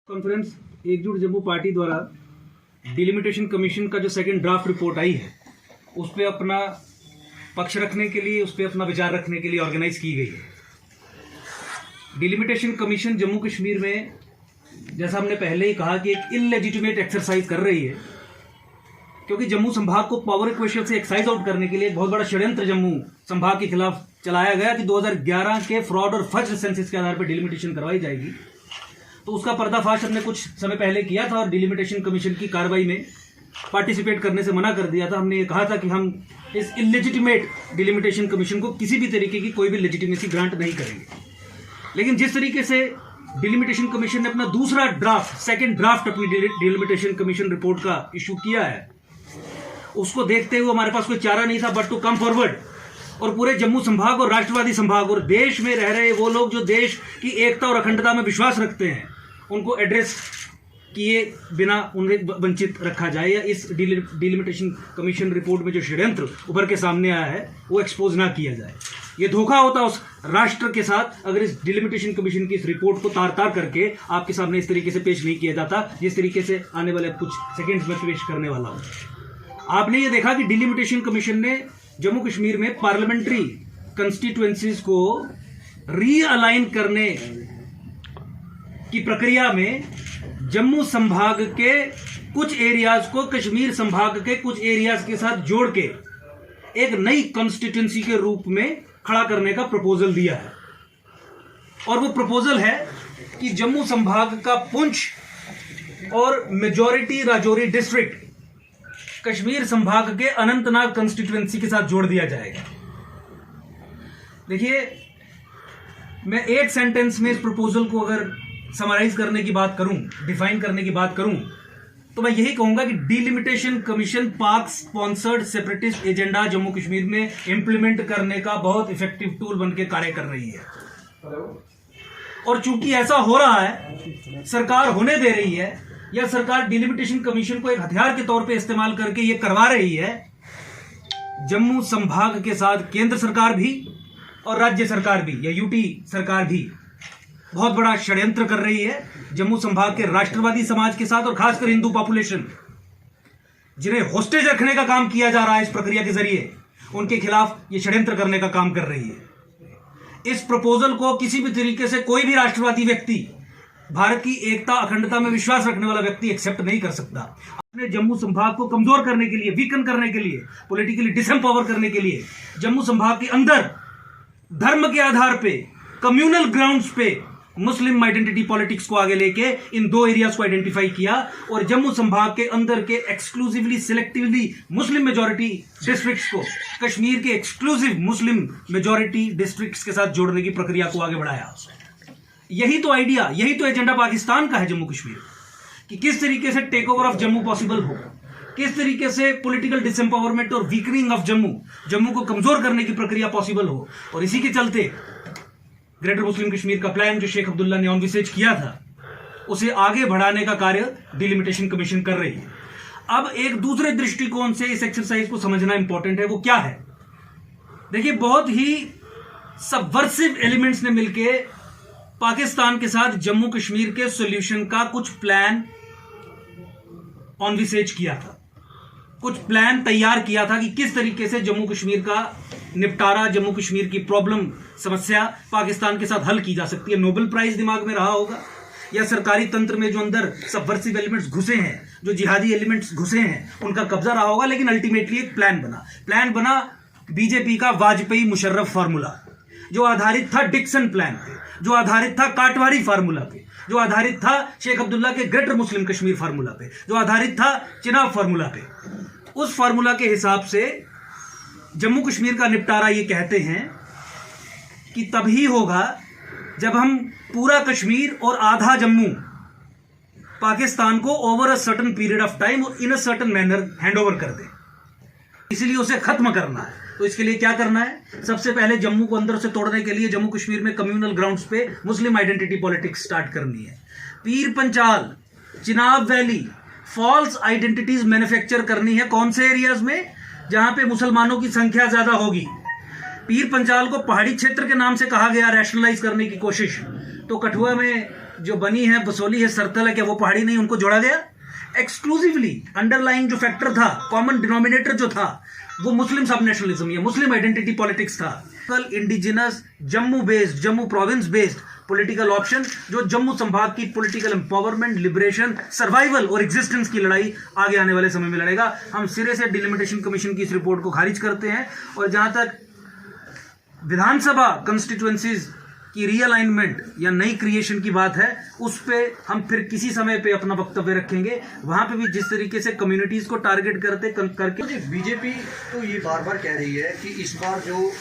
Conference एकजुट Jammu party द्वारा delimitation commission का जो सेकंड ड्राफ्ट रिपोर्ट आई है उस पर अपना पक्ष रखने के लिए, उस पर अपना विचार रखने के लिए ऑर्गेनाइज की गई है। डिलिमिटेशन कमीशन जम्मू कश्मीर में, जैसा हमने पहले ही कहा, कि एक इललेजिटिमेट एक्सरसाइज कर रही है, क्योंकि जम्मू संभाग को पावर इक्वेशन से एक्साइज आउट करने के लिए एक बहुत बड़ा षड्यंत्र जम्मू संभाग के खिलाफ चलाया गया कि 2011 के फ्रॉड और फर्स्ट सेंसस के आधार पर डिलिमिटेशन करवाई जाएगी। तो उसका पर्दाफाश हमने कुछ समय पहले किया था और डिलिमिटेशन कमीशन की कार्रवाई में पार्टिसिपेट करने से मना कर दिया था। हमने ये कहा था कि हम इस इललेजिटिमेट डिलिमिटेशन कमीशन को किसी भी तरीके की कोई भी लेजिटिमेसी ग्रांट नहीं करेंगे। लेकिन जिस तरीके से डिलिमिटेशन कमीशन ने अपना दूसरा ड्राफ्ट, सेकंड ड्राफ्ट अपनी डिलिमिटेशन कमीशन रिपोर्ट का इशू किया है, उसको देखते हुए हमारे पास कोई चारा नहीं था बट टू कम फॉरवर्ड और पूरे जम्मू संभाग और राष्ट्रवादी संभाग और देश में रह रहे वो लोग जो देश की एकता और अखंडता में विश्वास रखते हैं, उनको एड्रेस किए बिना उन्हें वंचित रखा जाए या इस डिलिमिटेशन कमीशन रिपोर्ट में जो षड्यंत्र उभर के सामने आया है वो एक्सपोज ना किया जाए। ये धोखा होता उस राष्ट्र के साथ अगर इस डिलिमिटेशन कमीशन की इस रिपोर्ट को तार तार करके आपके सामने इस तरीके से पेश नहीं किया जाता जिस तरीके से आने वाले कुछ सेकेंड्स में पेश करने वाला हूं। आपने ये देखा कि डिलिमिटेशन कमीशन ने जम्मू कश्मीर में पार्लियामेंट्री कंस्टिट्यूएंसीज को रीअलाइन करने की प्रक्रिया में जम्मू संभाग के कुछ एरियाज को कश्मीर संभाग के कुछ एरियाज के साथ जोड़ के एक नई कॉन्स्टिट्यूएंसी के रूप में खड़ा करने का प्रपोजल दिया है। और वो प्रपोजल है कि जम्मू संभाग का पुंछ और मेजॉरिटी राजौरी डिस्ट्रिक्ट कश्मीर संभाग के अनंतनाग कंस्टिट्यूएंसी के साथ जोड़ दिया जाएगा। देखिए, मैं एक सेंटेंस में इस प्रपोजल को अगर समराइज करने की बात करूं, डिफाइन करने की बात करूं, तो मैं यही कहूंगा कि डिलिमिटेशन कमीशन पाक sponsored separatist agenda Jammu Kashmir में इंप्लीमेंट करने का बहुत इफेक्टिव टूल बनकर कार्य कर रही है। और चूंकि ऐसा हो रहा है, सरकार होने दे रही है या सरकार डिलिमिटेशन कमीशन को एक हथियार के तौर पे इस्तेमाल करके ये करवा रही है, जम्मू संभाग के साथ केंद्र सरकार भी और राज्य सरकार भी या यूटी सरकार भी बहुत बड़ा षड्यंत्र कर रही है। जम्मू संभाग के राष्ट्रवादी समाज के साथ और खासकर हिंदू पॉपुलेशन, जिन्हें होस्टेज रखने का काम किया जा रहा है इस प्रक्रिया के जरिए, उनके खिलाफ ये षड्यंत्र करने का काम कर रही है। इस प्रपोजल को किसी भी तरीके से कोई भी राष्ट्रवादी व्यक्ति, भारत की एकता अखंडता में विश्वास रखने वाला व्यक्ति एक्सेप्ट नहीं कर सकता। अपने जम्मू संभाग को कमजोर करने के लिए, वीकन करने के लिए, पॉलिटिकली डिसएम्पावर करने के लिए जम्मू संभाग के अंदर धर्म के आधार पे, कम्युनल ग्राउंड्स पे मुस्लिम आइडेंटिटी पॉलिटिक्स को आगे लेके इन दो एरियाज को आइडेंटिफाई किया और जम्मू संभाग के अंदर के exclusively selectively Muslim majority districts को कश्मीर के एक्सक्लूसिव मुस्लिम मेजॉरिटी डिस्ट्रिक्ट्स के साथ जोड़ने की प्रक्रिया को आगे बढ़ाया। यही तो आइडिया, यही तो एजेंडा पाकिस्तान का है जम्मू कश्मीर, कि किस तरीके से take over of Jammu possible हो, किस तरीके से पॉलिटिकल डिसएम्पावरमेंट और वीकनिंग ऑफ जम्मू को कमजोर करने की प्रक्रिया पॉसिबल हो। और इसी के चलते ग्रेटर मुस्लिम कश्मीर का प्लान जो शेख अब्दुल्ला ने ऑनविसेज किया था, उसे आगे बढ़ाने का कार्य डिलिमिटेशन कमीशन कर रही है। अब एक दूसरे दृष्टिकोण से इस एक्सरसाइज को समझना इंपॉर्टेंट है। वो क्या है? देखिए, बहुत ही सबवर्सिव एलिमेंट्स ने मिलकर पाकिस्तान के साथ जम्मू कश्मीर के सॉल्यूशन का कुछ प्लान ऑनविसेज किया था, कुछ प्लान तैयार किया था कि किस तरीके से जम्मू कश्मीर का निपटारा, जम्मू कश्मीर की प्रॉब्लम, समस्या पाकिस्तान के साथ हल की जा सकती है। नोबेल प्राइज दिमाग में रहा होगा या सरकारी तंत्र में जो अंदर सबवर्सिव एलिमेंट्स घुसे हैं, जो जिहादी एलिमेंट्स घुसे हैं, उनका कब्जा रहा होगा। लेकिन अल्टीमेटली एक प्लान बना बीजेपी का वाजपेयी मुशर्रफ फार्मूला, जो आधारित था डिक्सन प्लान पे, जो आधारित था काटवारी फार्मूला पे, जो आधारित था शेख अब्दुल्ला के ग्रेटर मुस्लिम कश्मीर फार्मूला पे, जो आधारित था चिनाब फार्मूला पे। उस फार्मूला के हिसाब से जम्मू कश्मीर का निपटारा ये कहते हैं कि तभी होगा जब हम पूरा कश्मीर और आधा जम्मू पाकिस्तान को over a certain period of time और इन अ सर्टेन मैनर हैंडओवर कर दें। इसलिए उसे खत्म करना है। तो इसके लिए क्या करना है? सबसे पहले जम्मू को अंदर से तोड़ने के लिए जम्मू कश्मीर में कम्युनल ग्राउंड्स पे मुस्लिम आइडेंटिटी पॉलिटिक्स स्टार्ट करनी है। Pir Panjal, Chenab valley, false identities manufacture करनी है। कौन से एरियाज में? जहां पे मुसलमानों की संख्या ज्यादा होगी। पीर पंचाल को पहाड़ी क्षेत्र के नाम से कहा गया, रैशनलाइज करने की कोशिश। तो कठुआ में जो बनी है, बसोली है, सरथल है, क्या वो पहाड़ी नहीं उनको जोड़ा गया? एक्सक्लूसिवली अंडरलाइंग जो फैक्टर था, कॉमन डिनोमिनेटर जो था, वो मुस्लिम सब नेशनलिज्म या मुस्लिम आइडेंटिटी पॉलिटिक्स था। Indigenous Jammu based, Jammu province based political option, जो जम्मू संभाग की पॉलिटिकल एम्पावरमेंट, लिबरेशन, सर्वाइवल और एग्जिस्टेंस की लड़ाई आगे आने वाले समय में लड़ेगा। हम सिरे से डिलिमिटेशन कमीशन की इस रिपोर्ट को खारिज करते हैं। और जहां तक विधानसभा कंस्टिट्यूएंसीज की रीअलाइनमेंट या नई क्रिएशन की बात है, उस पे हम फिर किसी समय पे अपना वक्तव्य रखेंगे। वहां पे भी जिस तरीके से कम्युनिटीज को टारगेट करके बीजेपी तो ये बार बार कह रही है कि इस बार जो